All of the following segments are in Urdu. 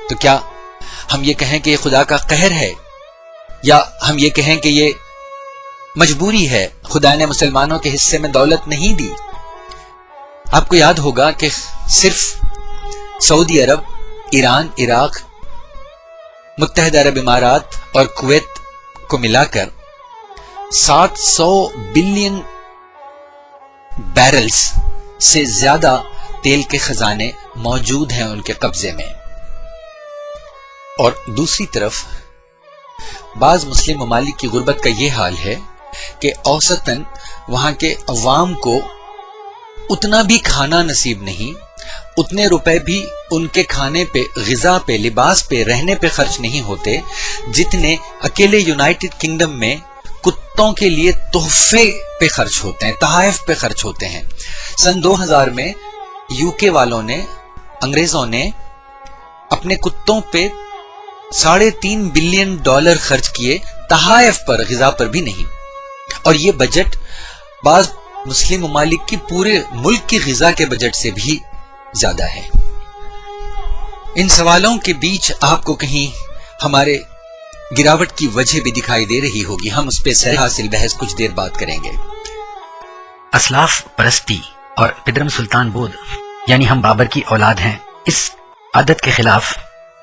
تو کیا ہم یہ کہیں کہ یہ خدا کا قہر ہے، یا ہم یہ کہیں کہ یہ مجبوری ہے، خدا نے مسلمانوں کے حصے میں دولت نہیں دی؟ آپ کو یاد ہوگا کہ صرف سعودی عرب، ایران، عراق، متحدہ عرب امارات اور کویت کو ملا کر 700 بلین بیرلز سے زیادہ تیل کے خزانے موجود ہیں ان کے قبضے میں. اور دوسری طرف بعض مسلم ممالک کی غربت کا یہ حال ہے کہ اوسطاً وہاں کے عوام کو اتنا بھی کھانا نصیب نہیں، اتنے روپے بھی ان کے کھانے پہ، غذا پہ، لباس پہ، رہنے پہ خرچ نہیں ہوتے جتنے اکیلے یونائٹڈ کنگڈم میں کتوں کے لیے تحفے پہ خرچ ہوتے ہیں، تحائف پہ خرچ ہوتے ہیں. سن 2000 میں یو کے والوں نے، انگریزوں نے اپنے کتوں پہ $3.5 بلین خرچ کیے، تحائف پر، غذا پر بھی نہیں. اور یہ بجٹ بعض مسلم ممالک کی پورے ملک کی غذا کے بجٹ سے بھی زیادہ ہے. ان سوالوں کے بیچ آپ کو کہیں ہمارے گراوٹ کی وجہ بھی دکھائی دے رہی ہوگی. ہم اس پہ سر حاصل بحث کچھ دیر بات کریں گے. اسلاف پرستی اور پدرم سلطان بود یعنی ہم بابر کی اولاد ہیں، اس عادت کے خلاف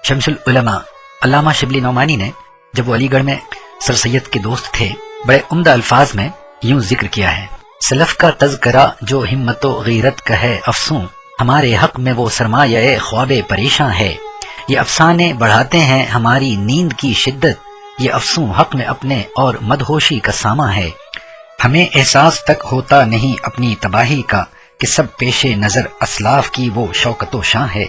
شمس العلماء علامہ شبلی نعمانی نے، جب وہ علی گڑھ میں سر سید کے دوست تھے، بڑے عمدہ الفاظ میں یوں ذکر کیا ہے: سلف کا تذکرہ جو ہمت و غیرت کا ہے افسوں، ہمارے حق میں وہ سرمایہ خواب پریشاں ہے. یہ افسانے بڑھاتے ہیں ہماری نیند کی شدت، یہ افسوں حق میں اپنے اور مدہوشی کا ساماں ہے. ہمیں احساس تک ہوتا نہیں اپنی تباہی کا کہ سب پیش نظر اسلاف کی وہ شوکت و شان ہے.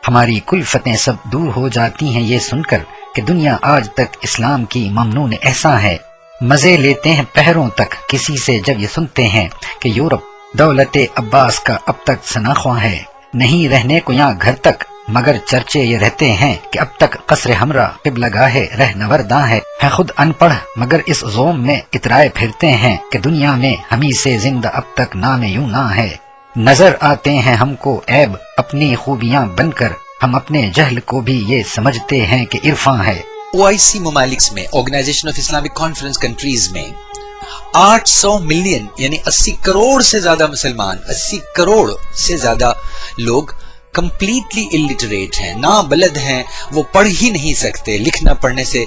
ہماری کلفتیں سب دور ہو جاتی ہیں یہ سن کر کہ دنیا آج تک اسلام کی ممنون احساں ہے. مزے لیتے ہیں پہروں تک کسی سے جب یہ سنتے ہیں کہ یورپ دولت عباس کا اب تک سناخواں ہے. نہیں رہنے کو یہاں گھر تک مگر چرچے یہ رہتے ہیں کہ اب تک قصر ہمراہ قبلہ گاہ رہ نورداں ہے. خود ان پڑھ مگر اس زوم میں اترائے پھرتے ہیں کہ دنیا میں ہمیں سے زندہ اب تک نام یوں نہ ہے. نظر آتے ہیں ہم کو عیب اپنی خوبیاں بن کر، ہم اپنے جہل کو بھی یہ سمجھتے ہیں کہ عرفاں ہے. OIC ممالک میں، organization of Islamic conference countries میں 800 ملین یعنی 80 کروڑ سے زیادہ مسلمان، 80 کروڑ سے زیادہ لوگ کمپلیٹلی الٹریٹ ہیں، نابلد ہیں، وہ پڑھ ہی نہیں سکتے، لکھنا پڑھنے سے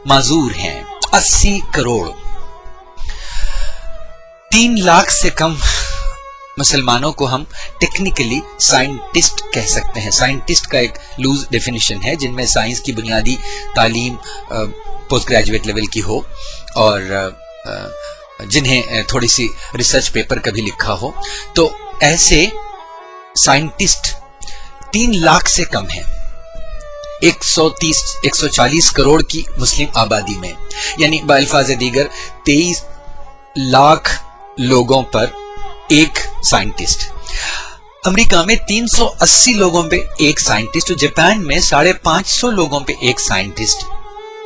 معذور ہیں. 80 کروڑ. 3 لاکھ سے کم مسلمانوں کو ہم ٹیکنیکلی سائنٹسٹ کہہ سکتے ہیں. سائنٹسٹ کا ایک لوز ڈیفینیشن ہے جن میں سائنس کی بنیادی تعلیم پوسٹ گریجویٹ لیول کی ہو اور جنہیں تھوڑی سی ریسرچ پیپر کا بھی لکھا ہو. تو ایسے سائنٹسٹ 3 لاکھ سے کم ہیں 140 کروڑ کی مسلم آبادی میں، یعنی بالفاظ دیگر 23 لاکھ لوگوں پر ایک سائنٹسٹ. امریکہ میں 380 لوگوں پہ ایک سائنٹسٹ، جاپان میں 550 لوگوں پہ ایک سائنٹسٹ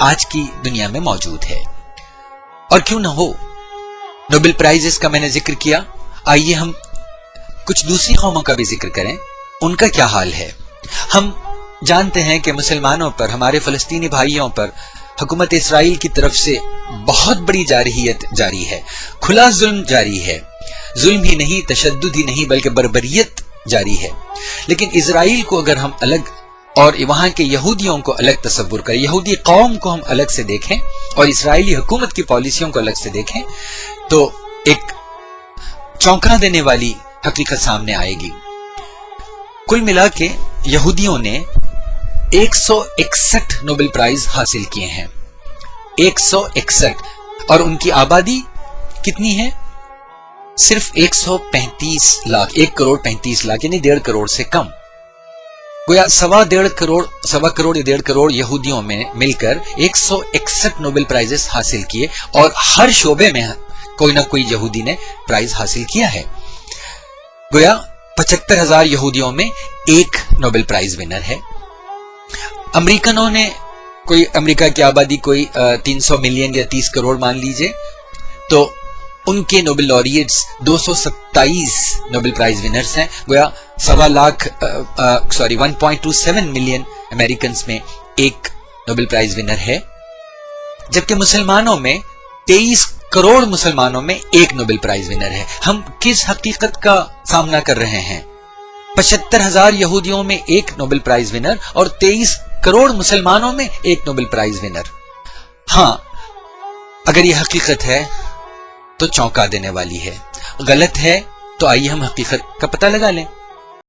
آج کی دنیا میں موجود ہے. اور کیوں نہ ہو، نوبل پرائزز کا میں نے ذکر کیا، آئیے ہم کچھ دوسری قوموں کا بھی ذکر کریں، ان کا کیا حال ہے. ہم جانتے ہیں کہ مسلمانوں پر، ہمارے فلسطینی بھائیوں پر حکومت اسرائیل کی طرف سے بہت بڑی جارحیت جاری ہے، کھلا ظلم جاری ہے. ظلم ہی نہیں، تشدد ہی نہیں، بلکہ بربریت جاری ہے. لیکن اسرائیل کو اگر ہم الگ اور وہاں کے یہودیوں کو الگ تصور کریں، یہودی قوم کو ہم الگ سے دیکھیں اور اسرائیلی حکومت کی پالیسیوں کو الگ سے دیکھیں، تو ایک چونکا دینے والی حقیقت سامنے آئے گی. کل ملا کے یہودیوں نے 161 نوبل پرائز حاصل کیے ہیں. 161. اور ان کی آبادی کتنی ہے؟ صرف 135 لاکھ، 1 کروڑ 35 لاکھ، یعنی 1.5 کروڑ سے کم. گویا 1.25 کروڑ یا 1.5 کروڑ یہودیوں میں مل کر 161 نوبل پرائزز حاصل کیے، اور ہر شعبے میں کوئی نہ کوئی یہودی نے پرائز حاصل کیا ہے. گویا 75,000 یہودیوں میں ایک نوبل پرائز ونر ہے. امریکنوں نے، کوئی امریکہ کی آبادی کوئی 300 ملین یا 30 کروڑ مان لیجئے، تو ان کے Nobel laureates 227 Nobel price winners ہیں. گویا 1.27 ملین امریکنز میں 1 نوبل پرائز ونر ہے، جبکہ مسلمانوں میں 23 کروڑ مسلمانوں میں 1 نوبل پرائز ونر ہے۔ ہم کس حقیقت کا سامنا کر رہے ہیں؟ 75,000 یہودیوں میں 1 نوبل پرائز ونر اور 23 کروڑ مسلمانوں میں 1 نوبل پرائز ونر۔ ہاں، اگر یہ حقیقت ہے تو چونکا دینے والی ہے، غلط ہے تو آئیے ہم حقیقت کا پتہ لگا لیں۔